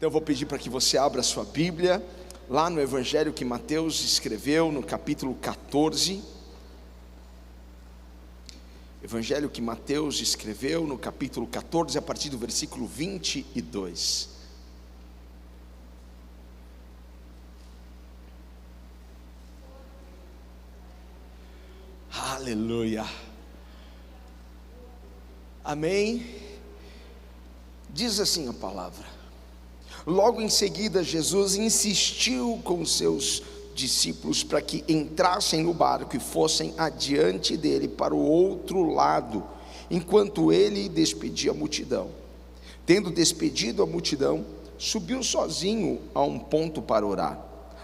Então eu vou pedir para que você abra a sua Bíblia, lá no Evangelho que Mateus escreveu, no capítulo 14. Evangelho que Mateus escreveu, no capítulo 14, a partir do versículo 22. Aleluia. Amém. Diz assim a palavra: logo em seguida Jesus insistiu com os seus discípulos para que entrassem no barco e fossem adiante dele para o outro lado, enquanto ele despedia a multidão. Tendo despedido a multidão, subiu sozinho a um ponto para orar.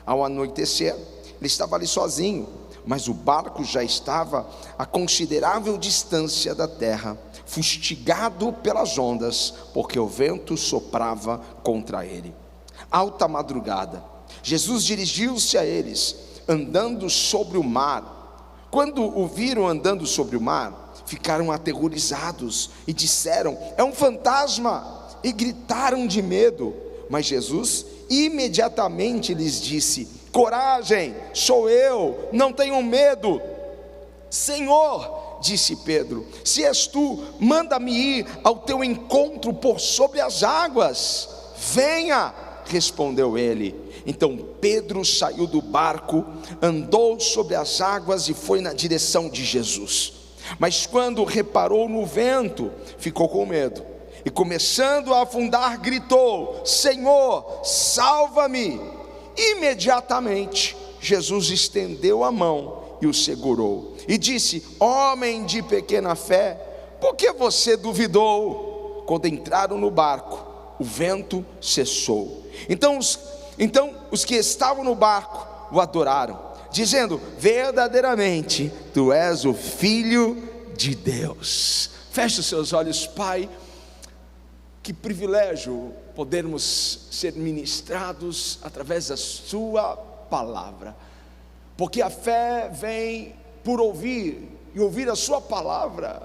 Ao anoitecer, ele estava ali sozinho, mas o barco já estava a considerável distância da terra, fustigado pelas ondas, porque o vento soprava contra ele. Alta madrugada, Jesus dirigiu-se a eles, andando sobre o mar. Quando o viram andando sobre o mar, ficaram aterrorizados e disseram: é um fantasma, e gritaram de medo. Mas Jesus imediatamente lhes disse: coragem, sou eu, não tenham medo. Senhor, disse Pedro, se és tu, manda-me ir ao teu encontro por sobre as águas. Venha, respondeu ele. Então Pedro saiu do barco, andou sobre as águas e foi na direção de Jesus. Mas quando reparou no vento, ficou com medo, e começando a afundar, gritou: Senhor, salva-me! Imediatamente Jesus estendeu a mão e o segurou, e disse: homem de pequena fé, por que você duvidou? Quando entraram no barco, o vento cessou. Então os que estavam no barco o adoraram, dizendo: verdadeiramente tu és o Filho de Deus. Feche os seus olhos. Pai, que privilégio podermos ser ministrados através da sua palavra, porque a fé vem por ouvir, e ouvir a sua palavra.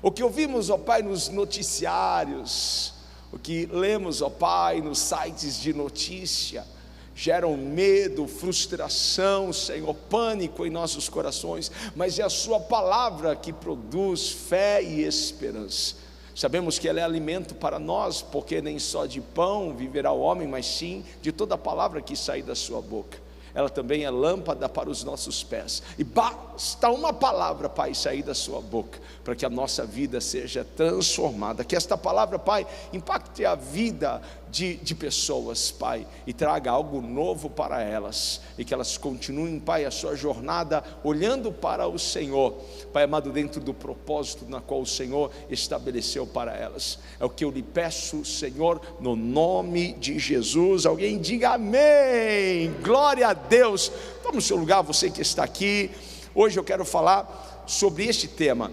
O que ouvimos, ó Pai, nos noticiários, o que lemos, ó Pai, nos sites de notícia, geram medo, frustração, Senhor, pânico em nossos corações, mas é a sua palavra que produz fé e esperança. Sabemos que ela é alimento para nós, porque nem só de pão viverá o homem, mas sim de toda a palavra que sai da sua boca. Ela também é lâmpada para os nossos pés, e basta uma palavra, Pai, sair da sua boca, para que a nossa vida seja transformada, que esta palavra, Pai, impacte a vida de pessoas, Pai, e traga algo novo para elas, e que elas continuem, Pai, a sua jornada, olhando para o Senhor, Pai amado, dentro do propósito na qual o Senhor estabeleceu para elas. É o que eu lhe peço, Senhor, no nome de Jesus. Alguém diga amém, glória a Deus. Toma o seu lugar, você que está aqui. Hoje eu quero falar sobre este tema: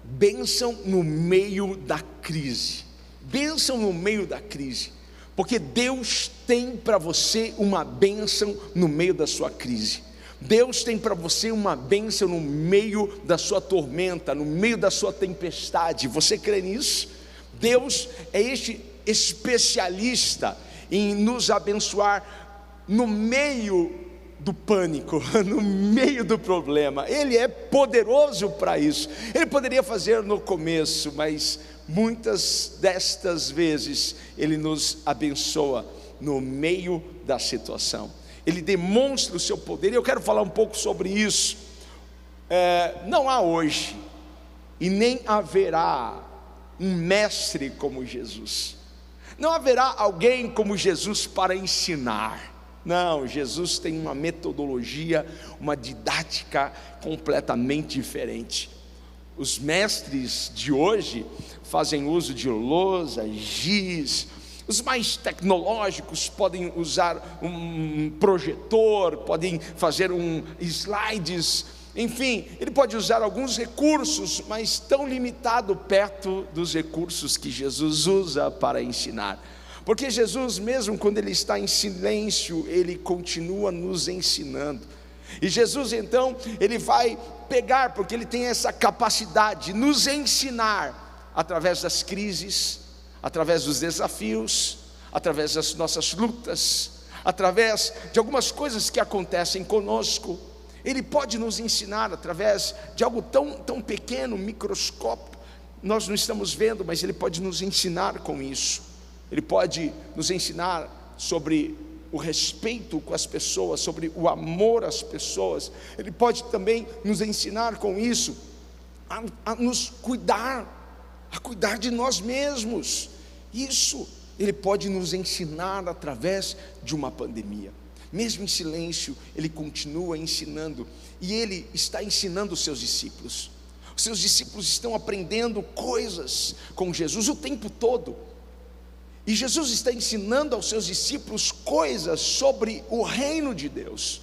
bênção no meio da crise. Bênção no meio da crise, porque Deus tem para você uma bênção no meio da sua crise. Deus tem para você uma bênção no meio da sua tormenta, no meio da sua tempestade. Você crê nisso? Deus é este especialista em nos abençoar no meio do pânico, no meio do problema. Ele é poderoso para isso. Ele poderia fazer no começo, mas muitas destas vezes Ele nos abençoa no meio da situação. Ele demonstra o seu poder, e eu quero falar um pouco sobre isso. Não há hoje, e nem haverá um mestre como Jesus. Não haverá alguém como Jesus para ensinar. Não, Jesus tem uma metodologia, uma didática completamente diferente. Os mestres de hoje fazem uso de lousa, giz. Os mais tecnológicos podem usar um projetor, podem fazer slides, enfim, ele pode usar alguns recursos, mas tão limitado perto dos recursos que Jesus usa para ensinar. Porque Jesus, mesmo quando ele está em silêncio, ele continua nos ensinando. E Jesus então, ele vai pegar, porque ele tem essa capacidade de nos ensinar através das crises, através dos desafios, através das nossas lutas, através de algumas coisas que acontecem conosco. Ele pode nos ensinar através de algo tão pequeno, microscópio, nós não estamos vendo, mas Ele pode nos ensinar com isso. Ele pode nos ensinar sobre o respeito com as pessoas, sobre o amor às pessoas. Ele pode também nos ensinar com isso a nos cuidar, a cuidar de nós mesmos. Isso Ele pode nos ensinar através de uma pandemia. Mesmo em silêncio, Ele continua ensinando, e Ele está ensinando os seus discípulos. Os seus discípulos estão aprendendo coisas com Jesus o tempo todo, e Jesus está ensinando aos seus discípulos coisas sobre o reino de Deus,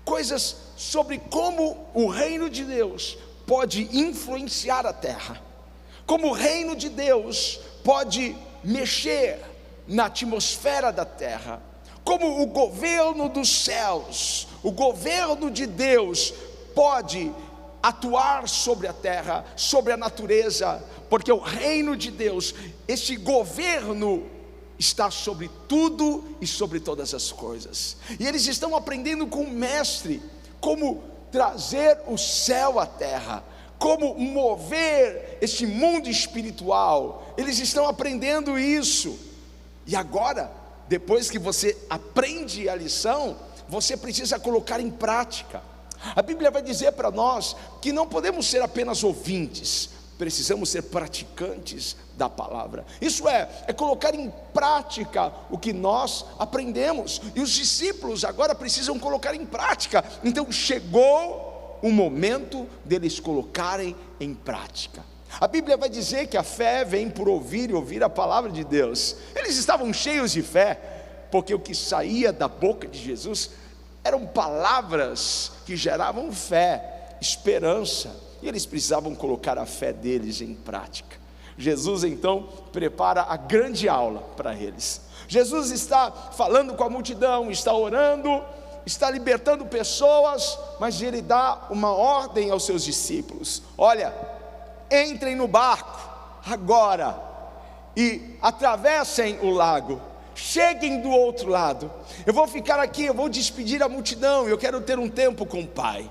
coisas sobre como o reino de Deus pode influenciar a terra, como o reino de Deus pode mexer na atmosfera da terra, como o governo dos céus, o governo de Deus pode atuar sobre a terra, sobre a natureza, porque o reino de Deus, esse governo está sobre tudo e sobre todas as coisas. E eles estão aprendendo com o mestre como trazer o céu à terra, como mover esse mundo espiritual. Eles estão aprendendo isso. E agora, depois que você aprende a lição, você precisa colocar em prática. A Bíblia vai dizer para nós que não podemos ser apenas ouvintes, precisamos ser praticantes da palavra. Isso é colocar em prática o que nós aprendemos, e os discípulos agora precisam colocar em prática. Então chegou o momento deles colocarem em prática. A Bíblia vai dizer que a fé vem por ouvir e ouvir a palavra de Deus. Eles estavam cheios de fé, porque o que saía da boca de Jesus eram palavras que geravam fé, esperança, e eles precisavam colocar a fé deles em prática. Jesus então prepara a grande aula para eles. Jesus está falando com a multidão, está orando, está libertando pessoas, mas Ele dá uma ordem aos seus discípulos: olha, entrem no barco agora e atravessem o lago, cheguem do outro lado, eu vou ficar aqui, eu vou despedir a multidão, eu quero ter um tempo com o Pai.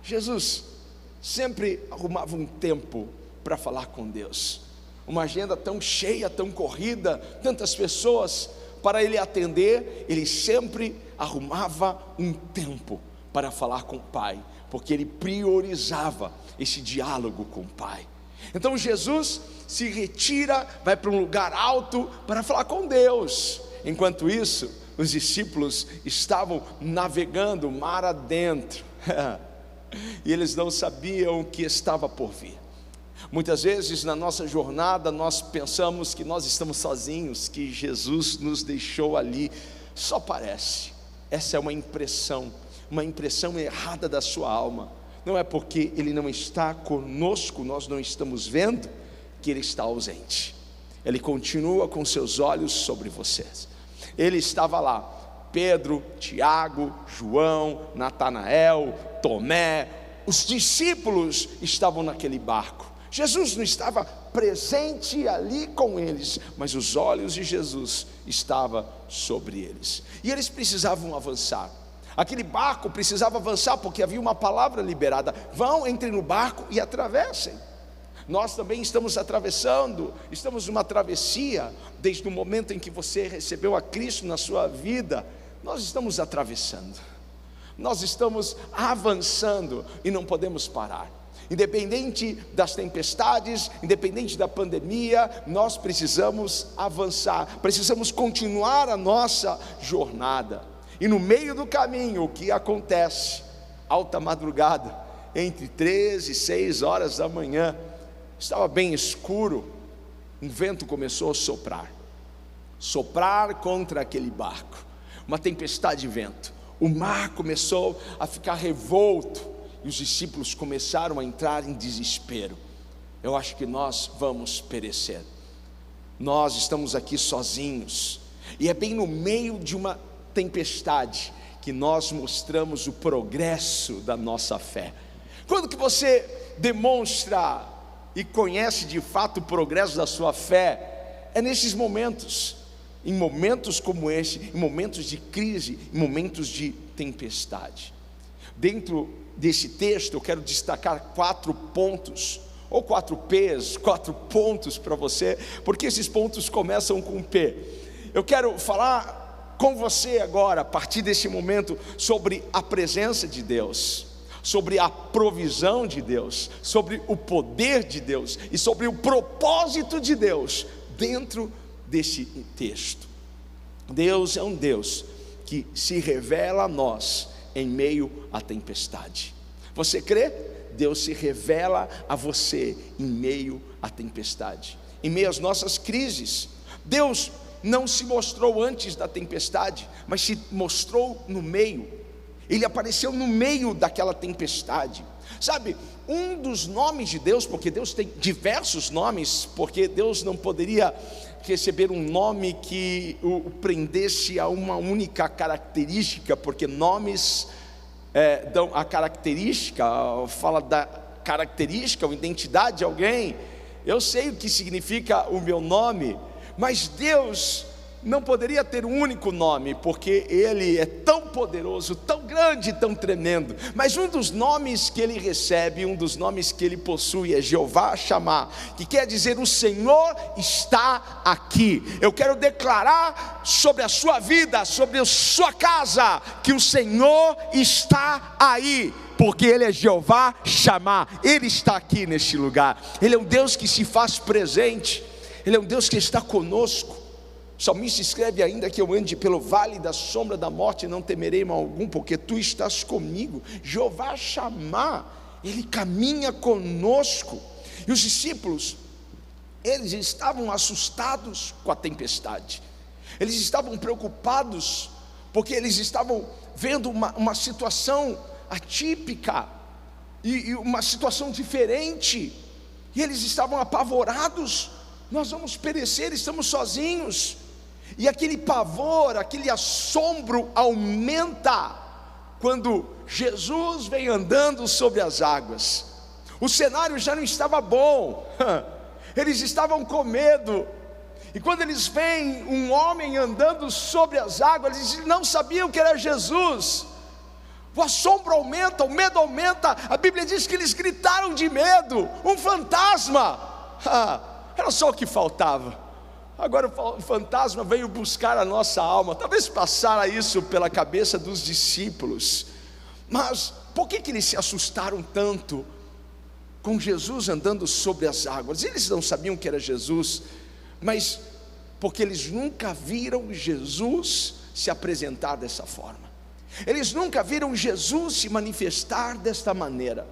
Jesus sempre arrumava um tempo para falar com Deus, uma agenda tão cheia, tão corrida, tantas pessoas para Ele atender, Ele sempre arrumava um tempo para falar com o Pai, porque Ele priorizava esse diálogo com o Pai. Então Jesus se retira, vai para um lugar alto para falar com Deus. Enquanto isso, os discípulos estavam navegando mar adentro e eles não sabiam o que estava por vir. Muitas vezes na nossa jornada nós pensamos que nós estamos sozinhos, que Jesus nos deixou ali. Só parece. Essa é uma impressão errada da sua alma. Não é porque Ele não está conosco, nós não estamos vendo, que Ele está ausente. Ele continua com seus olhos sobre vocês. Ele estava lá, Pedro, Tiago, João, Natanael, Tomé, os discípulos estavam naquele barco. Jesus não estava presente ali com eles, mas os olhos de Jesus estavam sobre eles, e eles precisavam avançar. Aquele barco precisava avançar, porque havia uma palavra liberada: vão, entrem no barco e atravessem. Nós também estamos atravessando, estamos numa travessia, desde o momento em que você recebeu a Cristo na sua vida. Nós estamos atravessando, nós estamos avançando e não podemos parar. Independente das tempestades, independente da pandemia, nós precisamos avançar, precisamos continuar a nossa jornada. E no meio do caminho, o que acontece? Alta madrugada, entre 3 e 6 horas da manhã, estava bem escuro, um vento começou a soprar contra aquele barco, uma tempestade de vento. O mar começou a ficar revolto, e os discípulos começaram a entrar em desespero. Eu acho que nós vamos perecer, nós estamos aqui sozinhos. E é bem no meio de uma tempestade que nós mostramos o progresso da nossa fé. Quando que você demonstra e conhece de fato o progresso da sua fé? É nesses momentos. em momentos como esse, em momentos de crise, em momentos de tempestade. Dentro desse texto eu quero destacar 4 pontos, ou 4 P's, 4 pontos para você, porque esses pontos começam com P. Eu quero falar com você agora, a partir desse momento, sobre a presença de Deus, sobre a provisão de Deus, sobre o poder de Deus e sobre o propósito de Deus dentro desse texto. Deus é um Deus que se revela a nós em meio à tempestade. Você crê? Deus se revela a você em meio à tempestade, em meio às nossas crises. Deus não se mostrou antes da tempestade, mas se mostrou no meio. Ele apareceu no meio daquela tempestade. Sabe, um dos nomes de Deus, porque Deus tem diversos nomes, porque Deus não poderia receber um nome que o prendesse a uma única característica, porque nomes dão a característica, fala da característica ou identidade de alguém. Eu sei o que significa o meu nome, mas Deus não poderia ter um único nome, porque Ele é tão poderoso, tão grande, tão tremendo. Mas um dos nomes que Ele recebe, um dos nomes que Ele possui é Jeová Shammah, que quer dizer o Senhor está aqui. Eu quero declarar sobre a sua vida, sobre a sua casa, que o Senhor está aí, porque Ele é Jeová Shammah. Ele está aqui neste lugar. Ele é um Deus que se faz presente, Ele é um Deus que está conosco. O salmista escreve ainda que eu ande pelo vale da sombra da morte, não temerei mal algum, porque tu estás comigo. Jeová Shammah, Ele caminha conosco. E os discípulos, eles estavam assustados com a tempestade, eles estavam preocupados, porque eles estavam vendo uma situação atípica, e uma situação diferente, e eles estavam apavorados. Nós vamos perecer, estamos sozinhos. E aquele pavor, aquele assombro aumenta quando Jesus vem andando sobre as águas. O cenário já não estava bom, eles estavam com medo. E quando eles veem um homem andando sobre as águas, eles não sabiam que era Jesus. O assombro aumenta, o medo aumenta. A Bíblia diz que eles gritaram de medo. Um fantasma, era só o que faltava. Agora o fantasma veio buscar a nossa alma. Talvez passara isso pela cabeça dos discípulos. Mas por que eles se assustaram tanto com Jesus andando sobre as águas? Eles não sabiam que era Jesus, mas porque eles nunca viram Jesus se apresentar dessa forma. Eles nunca viram Jesus se manifestar desta maneira.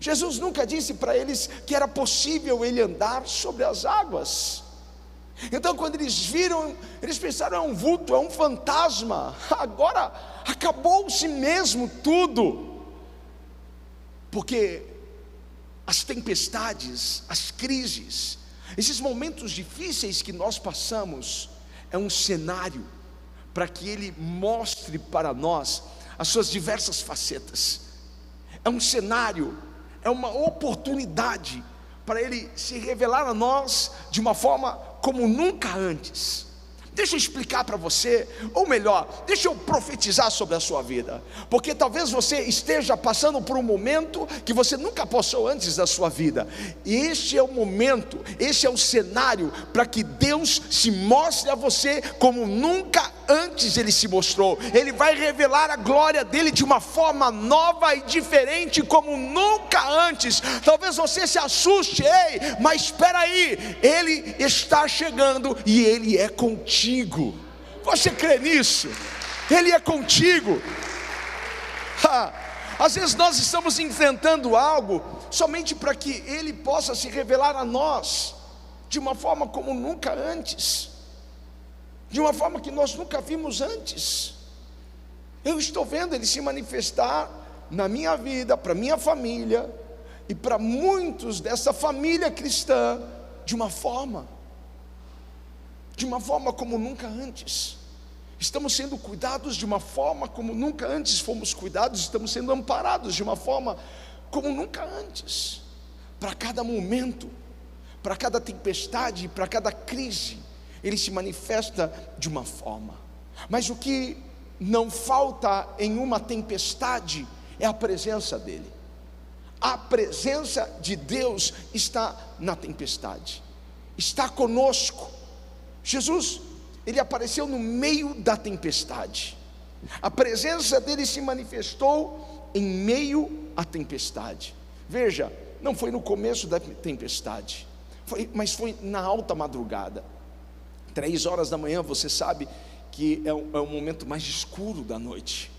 Jesus nunca disse para eles que era possível Ele andar sobre as águas. Então quando eles viram, eles pensaram: é um vulto, é um fantasma. Agora acabou-se mesmo tudo. Porque as tempestades, as crises, esses momentos difíceis que nós passamos, é um cenário para que Ele mostre para nós as suas diversas facetas. É um cenário, é uma oportunidade para Ele se revelar a nós de uma forma como nunca antes. Deixa eu explicar para você, ou melhor, deixa eu profetizar sobre a sua vida, porque talvez você esteja passando por um momento que você nunca passou antes da sua vida. E este é o momento, este é o cenário para que Deus se mostre a você como nunca antes Ele se mostrou. Ele vai revelar a glória dele de uma forma nova e diferente como nunca antes. Talvez você se assuste, ei, mas espera aí, Ele está chegando e Ele é contigo. Você crê nisso? Ele é contigo. Às vezes nós estamos enfrentando algo somente para que Ele possa se revelar a nós de uma forma como nunca antes, de uma forma que nós nunca vimos antes. Eu estou vendo Ele se manifestar na minha vida, para minha família e para muitos dessa família cristã de uma forma como nunca antes. Estamos sendo cuidados de uma forma como nunca antes fomos cuidados. Estamos sendo amparados de uma forma como nunca antes. Para cada momento, para cada tempestade, para cada crise, Ele se manifesta de uma forma, mas o que não falta em uma tempestade é a presença dele. A presença de Deus está na tempestade, está conosco. Jesus, ele apareceu no meio da tempestade. A presença dele se manifestou em meio à tempestade. Veja, não foi no começo da tempestade, mas foi na alta madrugada. 3 horas da manhã, você sabe que é o momento mais escuro da noite,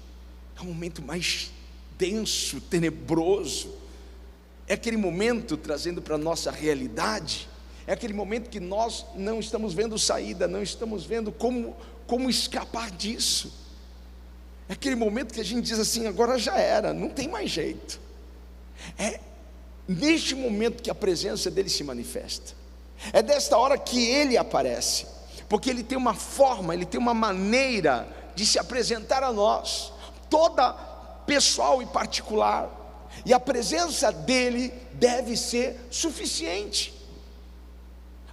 é o momento mais denso, tenebroso. É aquele momento, trazendo para a nossa realidade, é aquele momento que nós não estamos vendo saída, não estamos vendo como escapar disso. É aquele momento que a gente diz assim: agora já era, não tem mais jeito. É neste momento que a presença dele se manifesta, é desta hora que ele aparece, porque ele tem uma forma, ele tem uma maneira de se apresentar a nós, toda pessoal e particular, e a presença dele deve ser suficiente.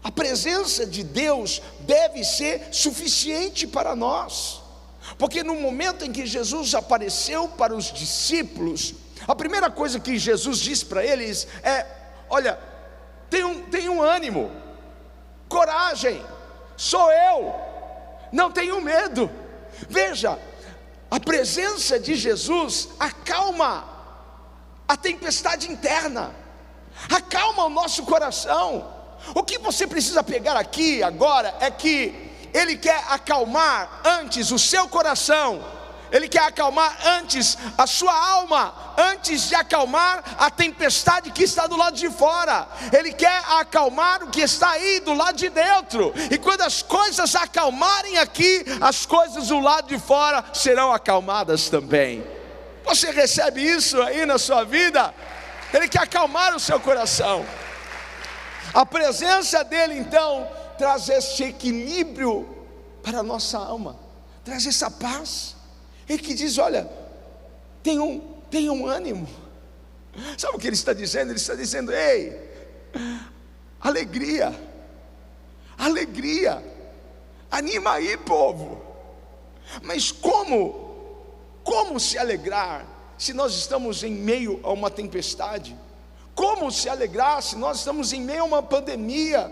A presença de Deus deve ser suficiente para nós, porque no momento em que Jesus apareceu para os discípulos, a primeira coisa que Jesus disse para eles é: olha, tenham ânimo, coragem, sou eu, não tenham medo. Veja, a presença de Jesus acalma a tempestade interna, acalma o nosso coração. O que você precisa pegar aqui agora é que ele quer acalmar antes o seu coração, ele quer acalmar antes a sua alma, antes de acalmar a tempestade que está do lado de fora. Ele quer acalmar o que está aí do lado de dentro, e quando as coisas acalmarem aqui, as coisas do lado de fora serão acalmadas também. Você recebe isso aí na sua vida? Ele quer acalmar o seu coração. A presença dele então traz esse equilíbrio para a nossa alma, traz essa paz. Ele que diz: olha, tenham ânimo. Sabe o que ele está dizendo? Ele está dizendo: ei, alegria, anima aí, povo. Mas como se alegrar se nós estamos em meio a uma tempestade? Como se alegrar se nós estamos em meio a uma pandemia,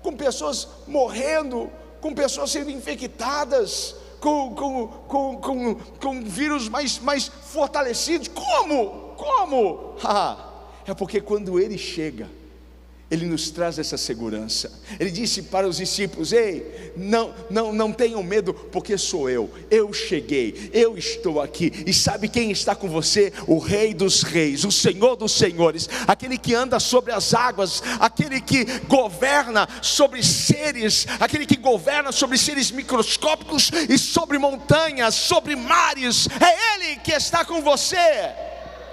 com pessoas morrendo, com pessoas sendo infectadas, com vírus mais fortalecidos? Como? É porque quando ele chega, ele nos traz essa segurança. Ele disse para os discípulos: ei, não tenham medo, porque sou eu cheguei, eu estou aqui. E sabe quem está com você? O Rei dos Reis, o Senhor dos Senhores, aquele que anda sobre as águas, aquele que governa sobre seres, aquele que governa sobre seres microscópicos e sobre montanhas, sobre mares. É Ele que está com você.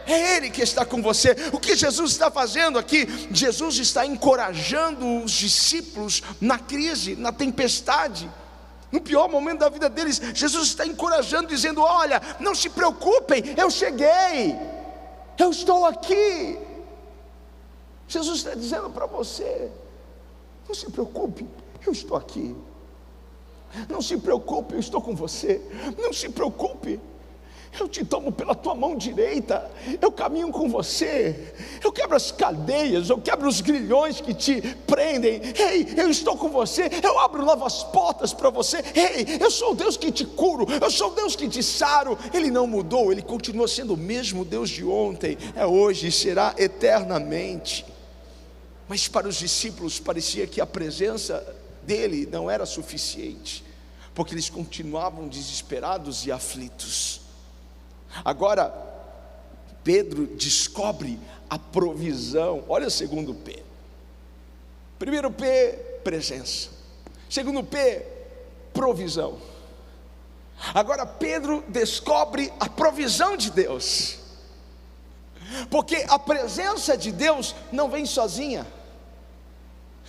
É Ele que está com você. O que Jesus está fazendo aqui? Jesus está encorajando os discípulos na crise, na tempestade, no pior momento da vida deles. Jesus está encorajando, dizendo: olha, não se preocupem, eu cheguei, eu estou aqui. Jesus está dizendo para você: não se preocupe, eu estou aqui. Não se preocupe, eu estou com você. Não se preocupe, eu te tomo pela tua mão direita, eu caminho com você, eu quebro as cadeias, eu quebro os grilhões que te prendem. Ei, eu estou com você, eu abro novas portas para você. Ei, eu sou o Deus que te curo, eu sou o Deus que te saro. Ele não mudou, Ele continua sendo o mesmo Deus de ontem, é hoje e será eternamente. Mas para os discípulos parecia que a presença dele não era suficiente, porque eles continuavam desesperados e aflitos. Agora Pedro descobre a provisão. Olha o segundo P. Primeiro P, presença. Segundo P, provisão. Agora Pedro descobre a provisão de Deus, porque a presença de Deus não vem sozinha.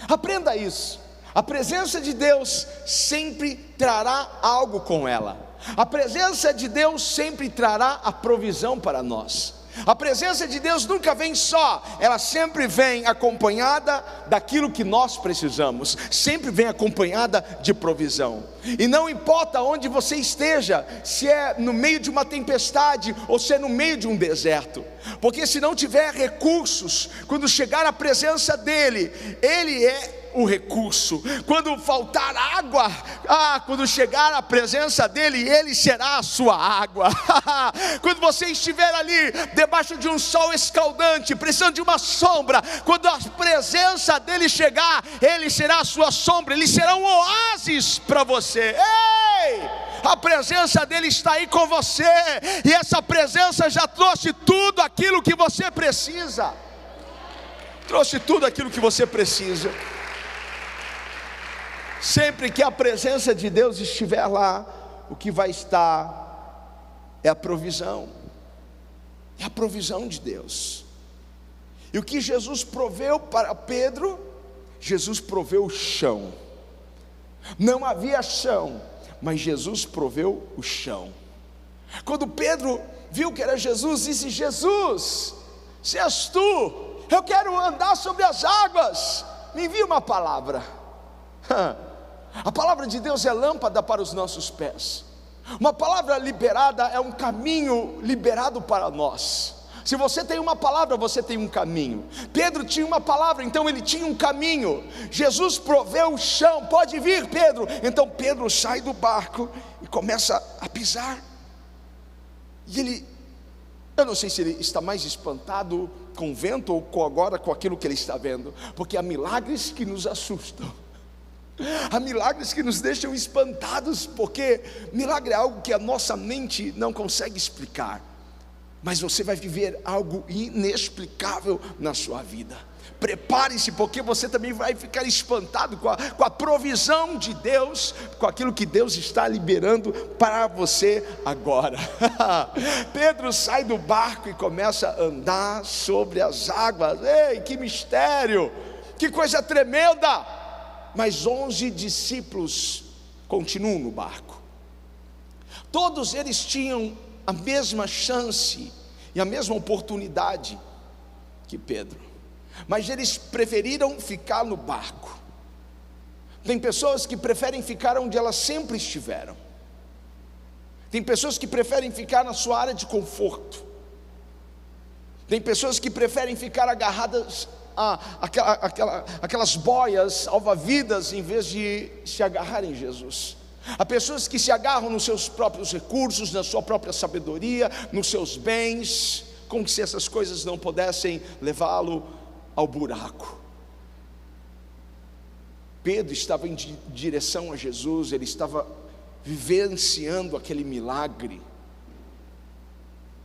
Aprenda isso. A presença de Deus sempre trará algo com ela. A presença de Deus sempre trará a provisão para nós. A presença de Deus nunca vem só, ela sempre vem acompanhada daquilo que nós precisamos, sempre vem acompanhada de provisão. E não importa onde você esteja, se é no meio de uma tempestade ou se é no meio de um deserto, porque se não tiver recursos, quando chegar a presença dEle, Ele é o recurso. Quando faltar água, quando chegar a presença dEle, Ele será a sua água. Quando você estiver ali, debaixo de um sol escaldante, precisando de uma sombra, quando a presença dEle chegar, Ele será a sua sombra, Ele será um oásis para você. Ei! A presença dEle está aí com você, e essa presença já trouxe tudo aquilo que você precisa. Trouxe tudo aquilo que você precisa. Sempre que a presença de Deus estiver lá, o que vai estar é a provisão. É a provisão de Deus. E o que Jesus proveu para Pedro, Jesus proveu o chão. Não havia chão, mas Jesus proveu o chão. Quando Pedro viu que era Jesus, disse: Jesus, se és tu, eu quero andar sobre as águas, me envia uma palavra. A palavra de Deus é lâmpada para os nossos pés. Uma palavra liberada é um caminho liberado para nós. Se você tem uma palavra, você tem um caminho. Pedro tinha uma palavra, então ele tinha um caminho. Jesus proveu o chão. Pode vir, Pedro. Então Pedro sai do barco e começa a pisar. E eu não sei se ele está mais espantado com o vento ou agora com aquilo que ele está vendo, porque há milagres que nos assustam. Há milagres que nos deixam espantados, porque milagre é algo que a nossa mente não consegue explicar, mas você vai viver algo inexplicável na sua vida. Prepare-se, porque você também vai ficar espantado com a provisão de Deus, com aquilo que Deus está liberando para você agora. Pedro sai do barco e começa a andar sobre as águas. Ei, que mistério, que coisa tremenda! Mas 11 discípulos continuam no barco. Todos eles tinham a mesma chance e a mesma oportunidade que Pedro, mas eles preferiram ficar no barco. Tem pessoas que preferem ficar onde elas sempre estiveram. Tem pessoas que preferem ficar na sua área de conforto. Tem pessoas que preferem ficar agarradas aquelas boias salva-vidas, em vez de se agarrar em Jesus. Há pessoas que se agarram nos seus próprios recursos, na sua própria sabedoria, nos seus bens, como se essas coisas não pudessem levá-lo ao buraco. Pedro estava em direção a Jesus, ele estava vivenciando aquele milagre.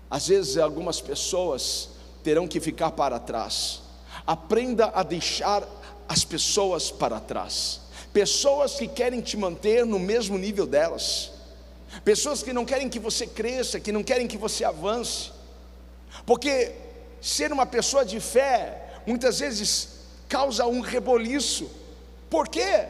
Às vezes algumas pessoas terão que ficar para trás. Aprenda a deixar as pessoas para trás. Pessoas que querem te manter no mesmo nível delas. Pessoas que não querem que você cresça, que não querem que você avance. Porque ser uma pessoa de fé muitas vezes causa um reboliço. Por quê?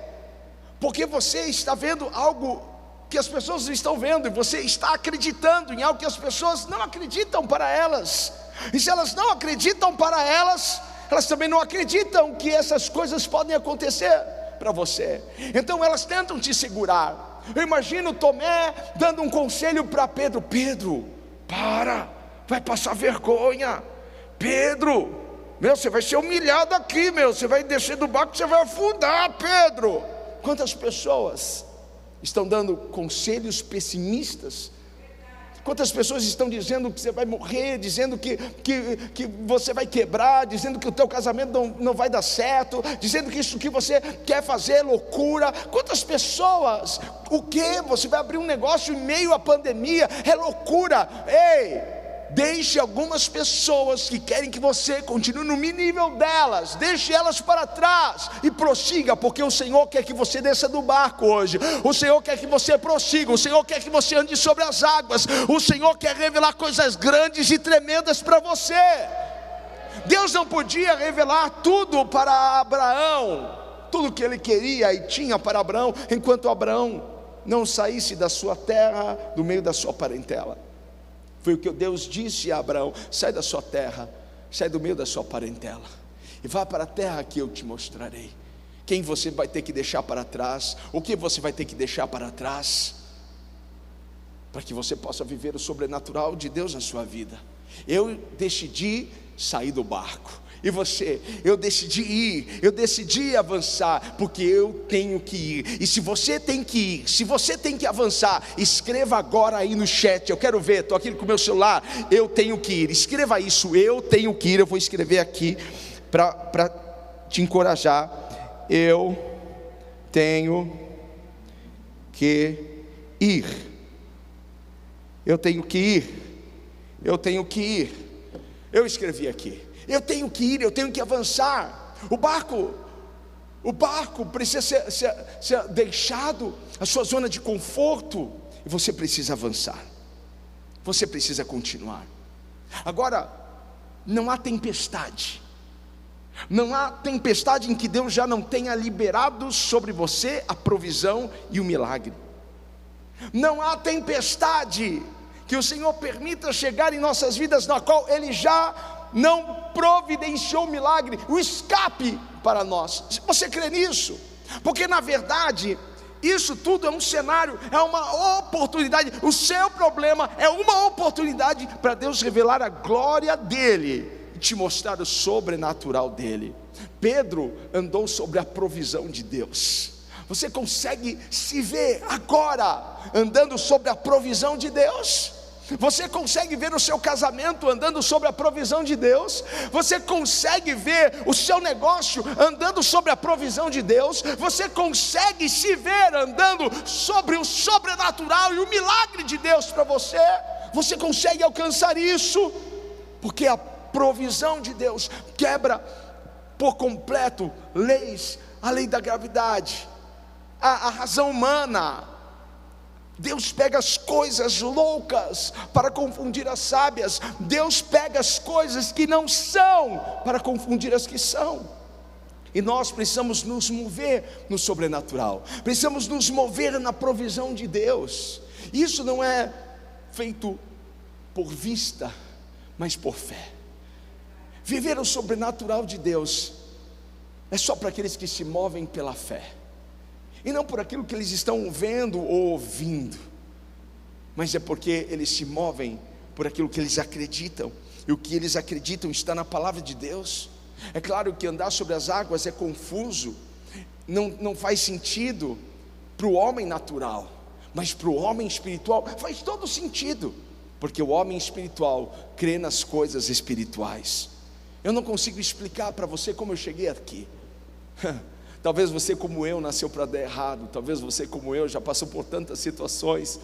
Porque você está vendo algo que as pessoas não estão vendo, e você está acreditando em algo que as pessoas não acreditam para elas. E se elas não acreditam para elas, elas também não acreditam que essas coisas podem acontecer para você. Então elas tentam te segurar. Eu imagino Tomé dando um conselho para Pedro: Pedro, vai passar vergonha. Pedro, você vai ser humilhado aqui, você vai descer do barco, você vai afundar, Pedro. Quantas pessoas estão dando conselhos pessimistas? Quantas pessoas estão dizendo que você vai morrer, dizendo que você vai quebrar, dizendo que o teu casamento não vai dar certo, dizendo que isso que você quer fazer é loucura? Quantas pessoas? O que? Você vai abrir um negócio em meio à pandemia? É loucura. Ei, deixe algumas pessoas que querem que você continue no nível delas, deixe elas para trás e prossiga, porque o Senhor quer que você desça do barco hoje. O Senhor quer que você prossiga, o Senhor quer que você ande sobre as águas, o Senhor quer revelar coisas grandes e tremendas para você. Deus não podia revelar tudo para Abraão, tudo que ele queria e tinha para Abraão, enquanto Abraão não saísse da sua terra, do meio da sua parentela. Foi o que Deus disse a Abraão: sai da sua terra, sai do meio da sua parentela, e vá para a terra que eu te mostrarei. Quem você vai ter que deixar para trás, o que você vai ter que deixar para trás, para que você possa viver o sobrenatural de Deus na sua vida. Eu decidi sair do barco, e você? Eu decidi ir, eu decidi avançar, porque eu tenho que ir. E se você tem que ir, se você tem que avançar, escreva agora aí no chat. Eu quero ver, estou aqui com o meu celular. Eu tenho que ir, escreva isso, eu tenho que ir. Eu vou escrever aqui para te encorajar. Eu tenho que ir. Eu tenho que ir. Eu tenho que ir. Eu escrevi aqui: eu tenho que ir, eu tenho que avançar. O barco precisa ser deixado a sua zona de conforto, e você precisa avançar, você precisa continuar. Agora, não há tempestade em que Deus já não tenha liberado sobre você a provisão e o milagre. Não há tempestade que o Senhor permita chegar em nossas vidas, na qual Ele já não providenciou o milagre, o escape para nós. Você crê nisso? Porque na verdade, isso tudo é um cenário, é uma oportunidade. O seu problema é uma oportunidade para Deus revelar a glória dEle, te mostrar o sobrenatural dEle. Pedro andou sobre a provisão de Deus. Você consegue se ver agora andando sobre a provisão de Deus? Você consegue ver o seu casamento andando sobre a provisão de Deus? Você consegue ver o seu negócio andando sobre a provisão de Deus? Você consegue se ver andando sobre o sobrenatural e o milagre de Deus para você? Você consegue alcançar isso? Porque a provisão de Deus quebra por completo a lei da gravidade, a razão humana. Deus pega as coisas loucas para confundir as sábias. Deus pega as coisas que não são para confundir as que são. E nós precisamos nos mover no sobrenatural, precisamos nos mover na provisão de Deus. Isso não é feito por vista, mas por fé. Viver o sobrenatural de Deus é só para aqueles que se movem pela fé, e não por aquilo que eles estão vendo ou ouvindo, mas é porque eles se movem por aquilo que eles acreditam, e o que eles acreditam está na palavra de Deus. É claro que andar sobre as águas é confuso, não faz sentido para o homem natural, mas para o homem espiritual faz todo sentido, porque o homem espiritual crê nas coisas espirituais. Eu não consigo explicar para você como eu cheguei aqui. Talvez você, como eu, nasceu para dar errado. Talvez você, como eu, já passou por tantas situações,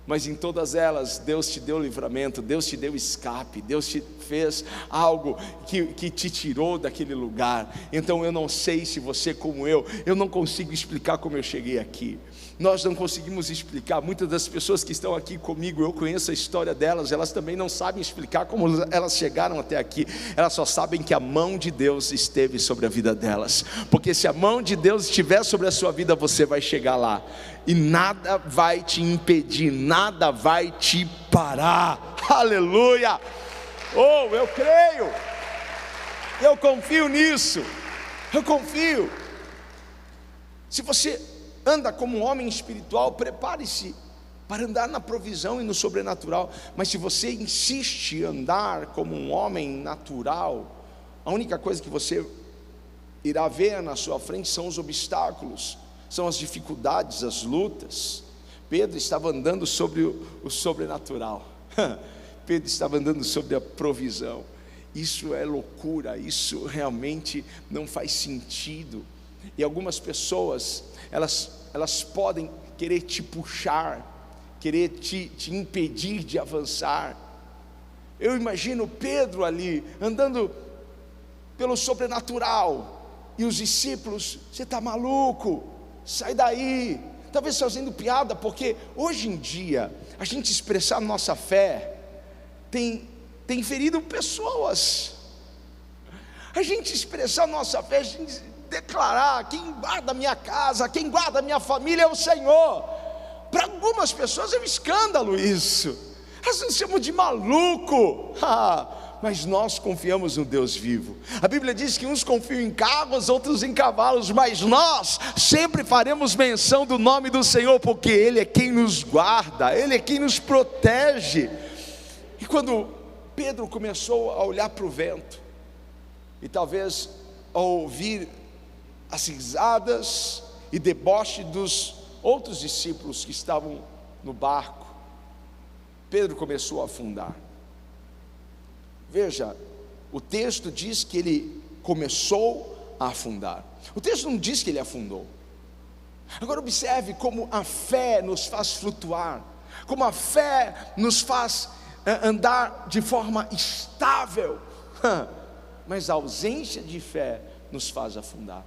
mas em todas elas Deus te deu livramento, Deus te deu escape, Deus te fez algo que te tirou daquele lugar. Então eu não sei se você, como eu não consigo explicar como eu cheguei aqui. Nós não conseguimos explicar. Muitas das pessoas que estão aqui comigo, eu conheço a história delas, elas também não sabem explicar como elas chegaram até aqui. Elas só sabem que a mão de Deus esteve sobre a vida delas, porque se a mão de Deus estiver sobre a sua vida, você vai chegar lá, e nada vai te impedir, nada vai te parar. Aleluia! Oh, eu creio, eu confio nisso, eu confio. Se você anda como um homem espiritual, prepare-se para andar na provisão e no sobrenatural. Mas se você insiste em andar como um homem natural, a única coisa que você irá ver na sua frente são os obstáculos, são as dificuldades, as lutas. Pedro estava andando sobre o sobrenatural. Pedro estava andando sobre a provisão. Isso é loucura, isso realmente não faz sentido. E algumas pessoas, elas podem querer te puxar, querer te impedir de avançar. Eu imagino Pedro ali, andando pelo sobrenatural, e os discípulos: você está maluco? Sai daí. Talvez fazendo piada, porque hoje em dia, a gente expressar nossa fé tem ferido pessoas. A gente expressar nossa fé, a gente declarar: quem guarda a minha casa, quem guarda a minha família é o Senhor. Para algumas pessoas é um escândalo isso. Elas nos chamam de maluco. Mas nós confiamos no Deus vivo. A Bíblia diz que uns confiam em carros, outros em cavalos, mas nós sempre faremos menção do nome do Senhor, porque Ele é quem nos guarda, Ele é quem nos protege. E quando Pedro começou a olhar para o vento, e talvez a ouvir as risadas e deboche dos outros discípulos que estavam no barco, Pedro começou a afundar. Veja, o texto diz que ele começou a afundar. O texto não diz que ele afundou. Agora observe como a fé nos faz flutuar, como a fé nos faz andar de forma estável, mas a ausência de fé nos faz afundar.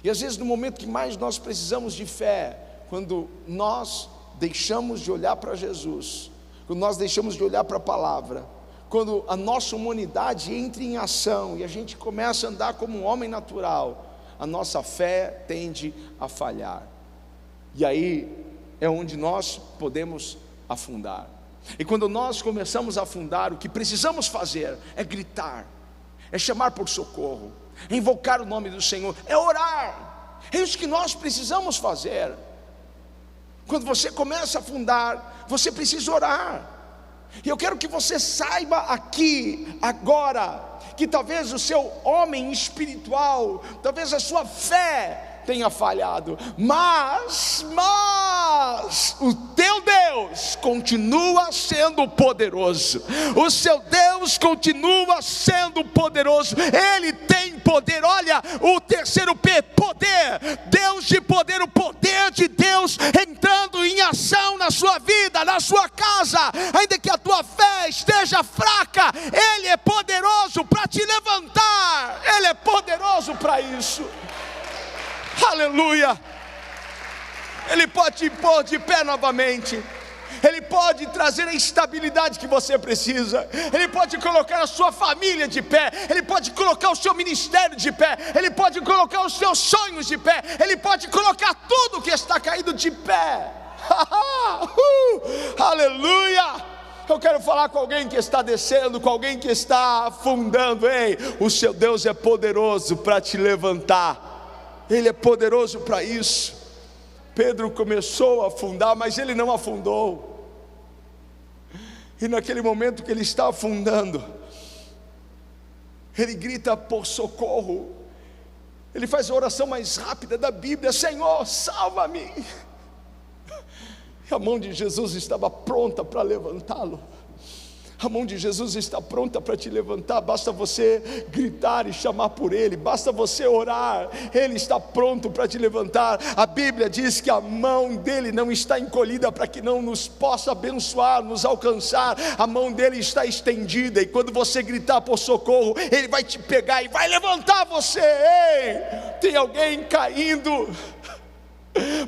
E às vezes no momento que mais nós precisamos de fé, quando nós deixamos de olhar para Jesus, quando nós deixamos de olhar para a palavra, quando a nossa humanidade entra em ação e a gente começa a andar como um homem natural, a nossa fé tende a falhar. E aí é onde nós podemos afundar. E quando nós começamos a afundar, o que precisamos fazer é gritar, é chamar por socorro, é invocar o nome do Senhor, é orar. É isso que nós precisamos fazer. Quando você começa a afundar, você precisa orar. E eu quero que você saiba aqui, agora, que talvez o seu homem espiritual, talvez a sua fé tenha falhado, mas o teu Deus continua sendo poderoso. O seu Deus continua sendo poderoso. Ele tem poder. Olha, o terceiro P, poder. Deus de poder, o poder de Deus entrando em ação na sua vida, na sua casa. Ainda que a tua fé esteja fraca, Ele é poderoso para te levantar. Ele é poderoso para isso. Aleluia. Ele pode te pôr de pé novamente. Ele pode trazer a estabilidade que você precisa. Ele pode colocar a sua família de pé. Ele pode colocar o seu ministério de pé. Ele pode colocar os seus sonhos de pé. Ele pode colocar tudo que está caído de pé. Aleluia. Eu quero falar com alguém que está descendo, com alguém que está afundando. Ei, o seu Deus é poderoso para te levantar. Ele é poderoso para isso. Pedro começou a afundar, mas ele não afundou. E naquele momento que ele está afundando, ele grita por socorro. Ele faz a oração mais rápida da Bíblia: Senhor, salva-me. E a mão de Jesus estava pronta para levantá-lo. A mão de Jesus está pronta para te levantar. Basta você gritar e chamar por Ele. Basta você orar. Ele está pronto para te levantar. A Bíblia diz que a mão dele não está encolhida para que não nos possa abençoar, nos alcançar. A mão dele está estendida. E quando você gritar por socorro, Ele vai te pegar e vai levantar você. Ei, tem alguém caindo.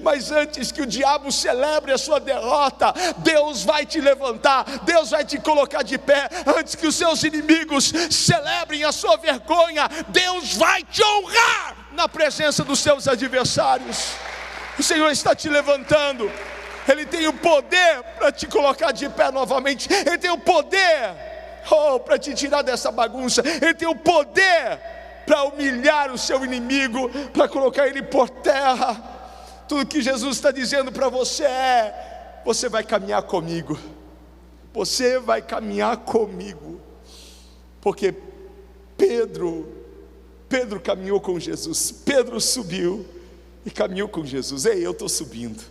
Mas antes que o diabo celebre a sua derrota, Deus vai te levantar, Deus vai te colocar de pé. Antes que os seus inimigos celebrem a sua vergonha, Deus vai te honrar na presença dos seus adversários. O Senhor está te levantando. Ele tem o poder para te colocar de pé novamente. Ele tem o poder para te tirar dessa bagunça. Ele tem o poder para humilhar o seu inimigo, para colocar ele por terra. Tudo que Jesus está dizendo para você é: você vai caminhar comigo. Você vai caminhar comigo. Porque Pedro caminhou com Jesus. Pedro subiu e caminhou com Jesus. Ei, eu estou subindo.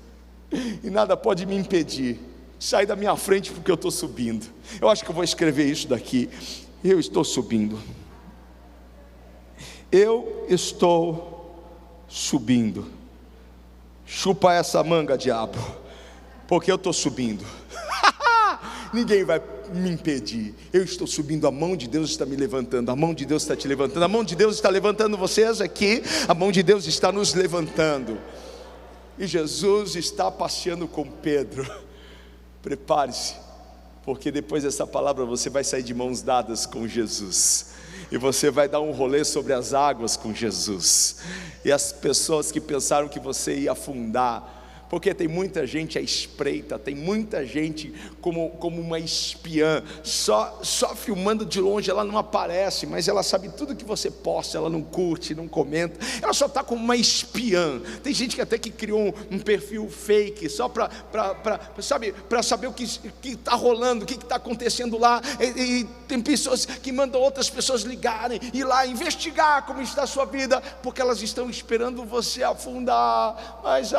E nada pode me impedir. Sai da minha frente porque eu estou subindo. Eu acho que eu vou escrever isso daqui. Eu estou subindo. Eu estou subindo. Chupa essa manga, diabo, porque eu estou subindo. Ninguém vai me impedir. Eu estou subindo, a mão de Deus está me levantando. A mão de Deus está te levantando. A mão de Deus está levantando vocês aqui. A mão de Deus está nos levantando. E Jesus está passeando com Pedro. Prepare-se, porque depois dessa palavra você vai sair de mãos dadas com Jesus. E você vai dar um rolê sobre as águas com Jesus. E as pessoas que pensaram que você ia afundar, Porque tem muita gente à espreita, tem muita gente como uma espiã, só filmando de longe. Ela não aparece, mas ela sabe tudo que você posta. Ela não curte, não comenta, ela só está como uma espiã. Tem gente que até que criou um perfil fake, só para saber o que está rolando, o que está acontecendo lá. E tem pessoas que mandam outras pessoas ligarem, ir lá investigar como está a sua vida, porque elas estão esperando você afundar. Mas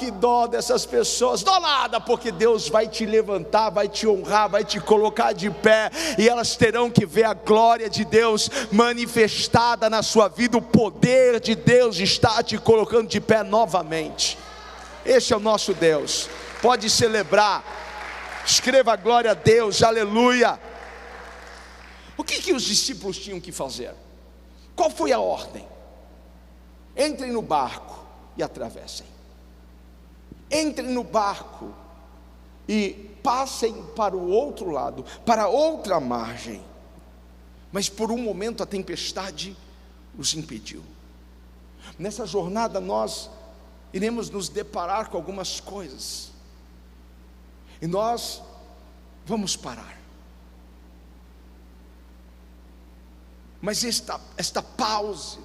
que dó dessas pessoas. Dó nada, porque Deus vai te levantar, vai te honrar, vai te colocar de pé, e elas terão que ver a glória de Deus manifestada na sua vida. O poder de Deus está te colocando de pé novamente. Esse é o nosso Deus. Pode celebrar, escreva glória a Deus, aleluia. O que os discípulos tinham que fazer? Qual foi a ordem? Entrem no barco e atravessem. Entrem no barco e passem para o outro lado, para outra margem. Mas por um momento a tempestade os impediu. Nessa jornada nós iremos nos deparar com algumas coisas, e nós vamos parar. Mas esta pausa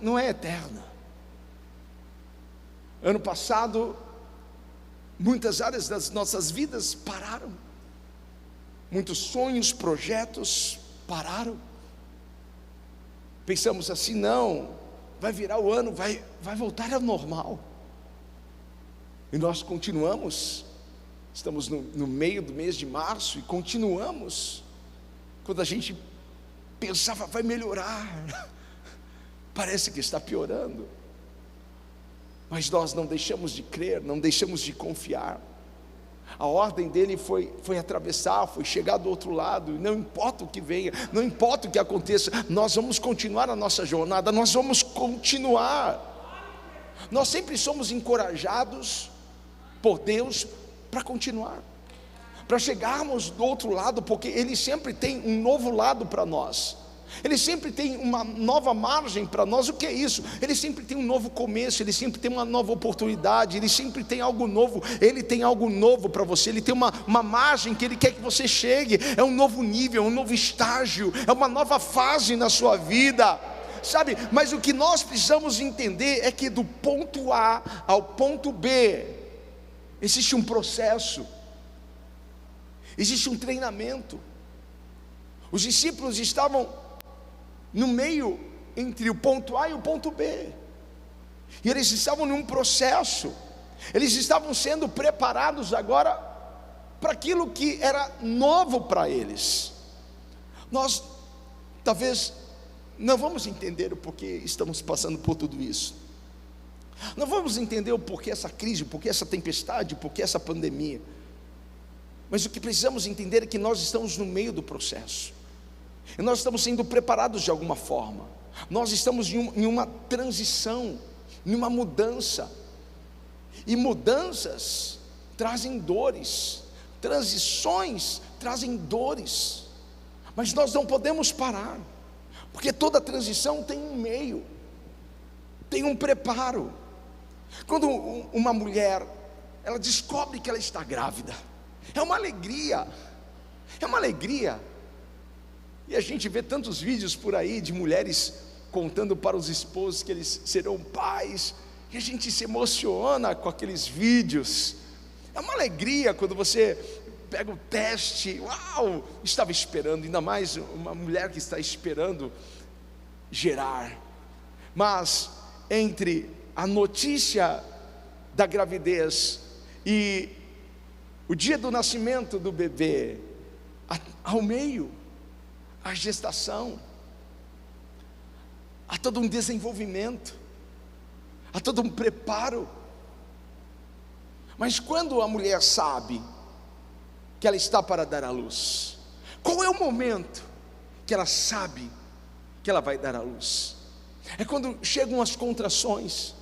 não é eterna. Ano passado, muitas áreas das nossas vidas pararam. Muitos sonhos, projetos pararam. Pensamos assim: não, vai virar o ano, vai voltar ao normal. E nós continuamos. Estamos no meio do mês de março e continuamos. Quando a gente pensava, vai melhorar, parece que está piorando. Mas nós não deixamos de crer, não deixamos de confiar. A ordem dele foi atravessar, foi chegar do outro lado. E não importa o que venha, não importa o que aconteça, nós vamos continuar a nossa jornada, nós vamos continuar. Nós sempre somos encorajados por Deus para continuar, para chegarmos do outro lado, porque Ele sempre tem um novo lado para nós. Ele sempre tem uma nova margem para nós. O que é isso? Ele sempre tem um novo começo, Ele sempre tem uma nova oportunidade, Ele sempre tem algo novo. Ele tem algo novo para você, Ele tem uma margem que Ele quer que você chegue. É um novo nível, é um novo estágio, é uma nova fase na sua vida, sabe? Mas o que nós precisamos entender é que do ponto A ao ponto B existe um processo, existe um treinamento. Os discípulos estavam no meio entre o ponto A e o ponto B, e eles estavam num processo, eles estavam sendo preparados agora para aquilo que era novo para eles. Nós talvez não vamos entender o porquê estamos passando por tudo isso, não vamos entender o porquê essa crise, o porquê essa tempestade, o porquê essa pandemia, mas o que precisamos entender é que nós estamos no meio do processo, e nós estamos sendo preparados de alguma forma. Nós estamos em uma transição, em uma mudança, e mudanças trazem dores, transições trazem dores, mas nós não podemos parar, porque toda transição tem um meio, tem um preparo. Quando uma mulher, ela descobre que ela está grávida, é uma alegria, e a gente vê tantos vídeos por aí de mulheres contando para os esposos que eles serão pais, e a gente se emociona com aqueles vídeos. É uma alegria quando você pega o teste. Uau, estava esperando, ainda mais uma mulher que está esperando gerar. Mas entre a notícia da gravidez e o dia do nascimento do bebê, ao meio, a gestação, há todo um desenvolvimento, há todo um preparo. Mas quando a mulher sabe que ela está para dar à luz, qual é o momento que ela sabe que ela vai dar à luz? É quando chegam as contrações,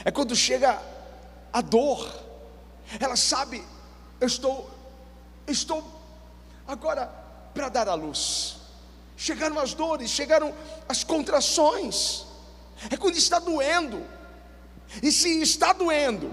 é quando chega a dor. Ela sabe, eu estou agora para dar à luz. Chegaram as dores, chegaram as contrações, é quando está doendo, E se está doendo,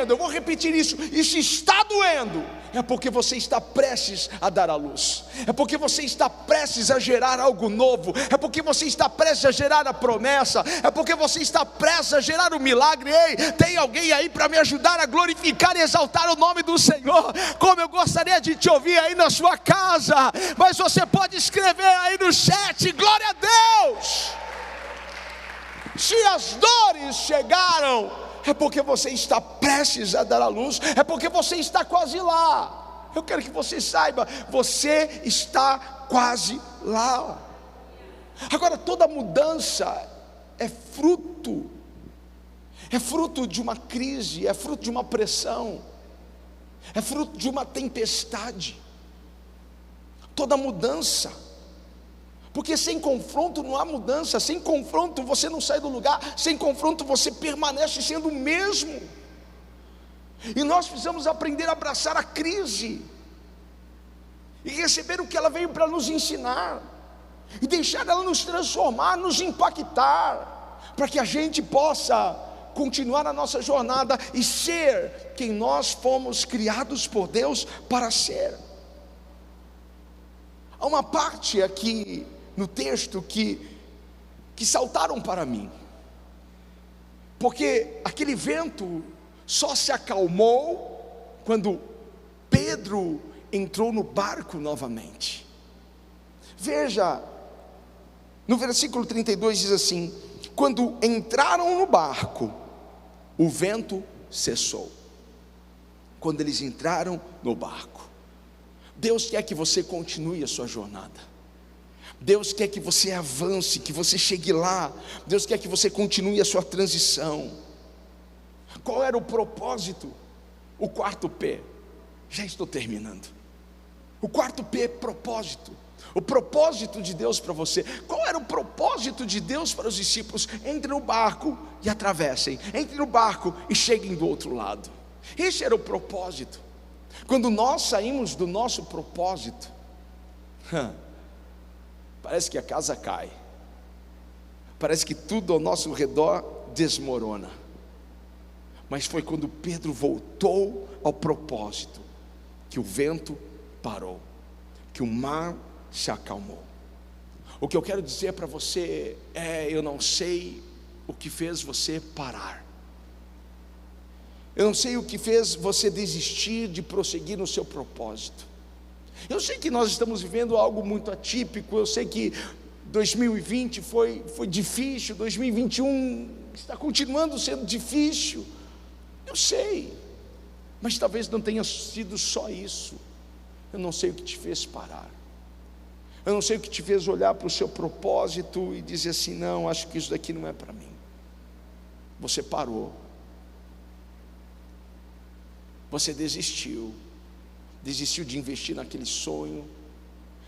eu vou repetir isso, e se está doendo, é porque você está prestes a dar à luz, é porque você está prestes a gerar algo novo, é porque você está prestes a gerar a promessa, é porque você está prestes a gerar um milagre. Ei, tem alguém aí para me ajudar a glorificar e exaltar o nome do Senhor? Como eu gostaria de te ouvir aí na sua casa, mas você pode escrever aí no chat: glória a Deus. Se as dores chegaram, é porque você está prestes a dar à luz, é porque você está quase lá. Eu quero que você saiba, você está quase lá. Agora, toda mudança é fruto de uma crise, é fruto de uma pressão, é fruto de uma tempestade. Toda mudança, porque sem confronto não há mudança, sem confronto você não sai do lugar, sem confronto você permanece sendo o mesmo. E nós precisamos aprender a abraçar a crise, e receber o que ela veio para nos ensinar, e deixar ela nos transformar, nos impactar, para que a gente possa continuar a nossa jornada e ser quem nós fomos criados por Deus para ser. Há uma parte aqui no texto que saltaram para mim, porque aquele vento só se acalmou quando Pedro entrou no barco novamente. Veja, no versículo 32 diz assim: quando entraram no barco, o vento cessou. Quando eles entraram no barco, Deus quer que você continue a sua jornada, Deus quer que você avance, que você chegue lá, Deus quer que você continue a sua transição. Qual era o propósito? O quarto P, já estou terminando. O quarto P é propósito. O propósito de Deus para você. Qual era o propósito de Deus para os discípulos? Entre no barco e atravessem, entre no barco e cheguem do outro lado. Esse era o propósito. Quando nós saímos do nosso propósito, parece que a casa cai, parece que tudo ao nosso redor desmorona. Mas foi quando Pedro voltou ao propósito que o vento parou, que o mar se acalmou. O que eu quero dizer para você é: eu não sei o que fez você parar, eu não sei o que fez você desistir de prosseguir no seu propósito. Eu sei que nós estamos vivendo algo muito atípico, eu sei que 2020 foi difícil, 2021 está continuando sendo difícil, eu sei, mas talvez não tenha sido só isso. Eu não sei o que te fez parar, eu não sei o que te fez olhar para o seu propósito e dizer assim: não, acho que isso daqui não é para mim. Você parou, você desistiu de investir naquele sonho,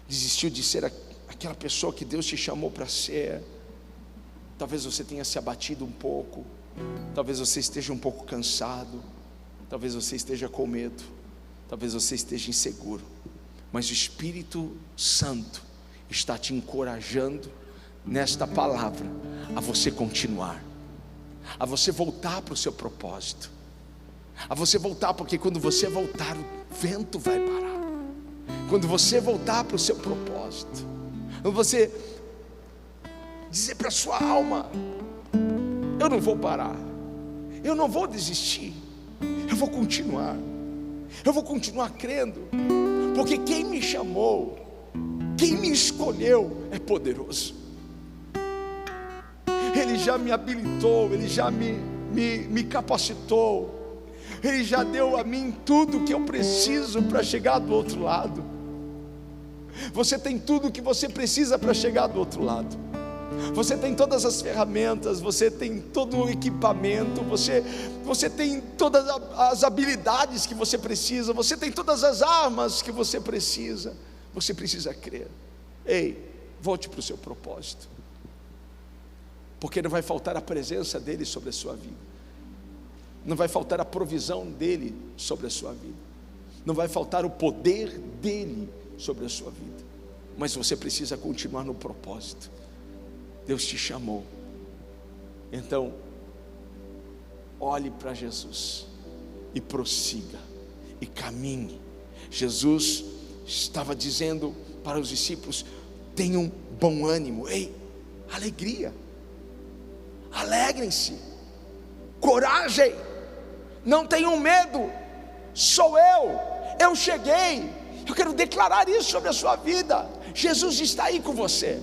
desistiu de ser aquela pessoa que Deus te chamou para ser. Talvez você tenha se abatido um pouco, talvez você esteja um pouco cansado, talvez você esteja com medo, talvez você esteja inseguro, mas o Espírito Santo está te encorajando nesta palavra a você continuar, a você voltar para o seu propósito, a você voltar, porque quando você voltar, o vento vai parar. Quando você voltar para o seu propósito, quando você dizer para a sua alma: eu não vou parar, eu não vou desistir, eu vou continuar crendo, porque quem me chamou, quem me escolheu é poderoso. Ele já me habilitou, Ele já me capacitou, Ele já deu a mim tudo o que eu preciso para chegar do outro lado. Você tem tudo o que você precisa para chegar do outro lado. Você tem todas as ferramentas, você tem todo o equipamento, você tem todas as habilidades que você precisa, você tem todas as armas que você precisa. Você precisa crer. Ei, volte para o seu propósito, porque não vai faltar a presença dEle sobre a sua vida, não vai faltar a provisão dEle sobre a sua vida, não vai faltar o poder dEle sobre a sua vida, mas você precisa continuar no propósito. Deus te chamou, então olhe para Jesus e prossiga e caminhe. Jesus estava dizendo para os discípulos: tenham bom ânimo, ei, alegria, alegrem-se, coragem, não tenham medo, sou eu cheguei. Eu quero declarar isso sobre a sua vida. Jesus está aí com você,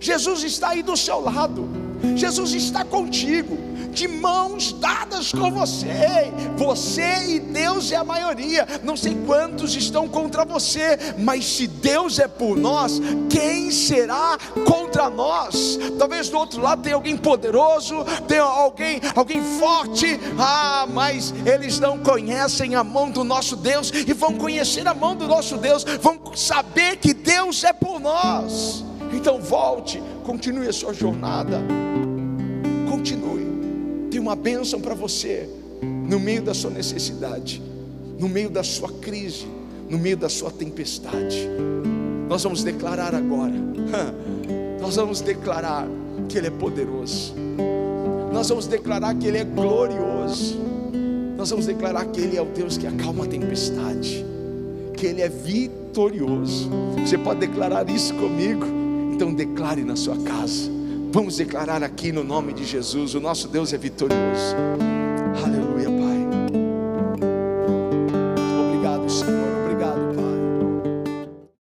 Jesus está aí do seu lado, Jesus está contigo, de mãos dadas com você. Você e Deus é a maioria. Não sei quantos estão contra você, mas se Deus é por nós, quem será contra nós? Talvez do outro lado tenha alguém poderoso, tenha alguém forte, mas eles não conhecem a mão do nosso Deus, e vão conhecer a mão do nosso Deus, vão saber que Deus é por nós. Então volte, continue a sua jornada, continue. Tem uma bênção para você, no meio da sua necessidade, no meio da sua crise, no meio da sua tempestade. Nós vamos declarar agora, nós vamos declarar que Ele é poderoso, nós vamos declarar que Ele é glorioso, nós vamos declarar que Ele é o Deus que acalma a tempestade, que Ele é vitorioso. Você pode declarar isso comigo? Então declare na sua casa. Vamos declarar aqui no nome de Jesus: o nosso Deus é vitorioso. Aleluia.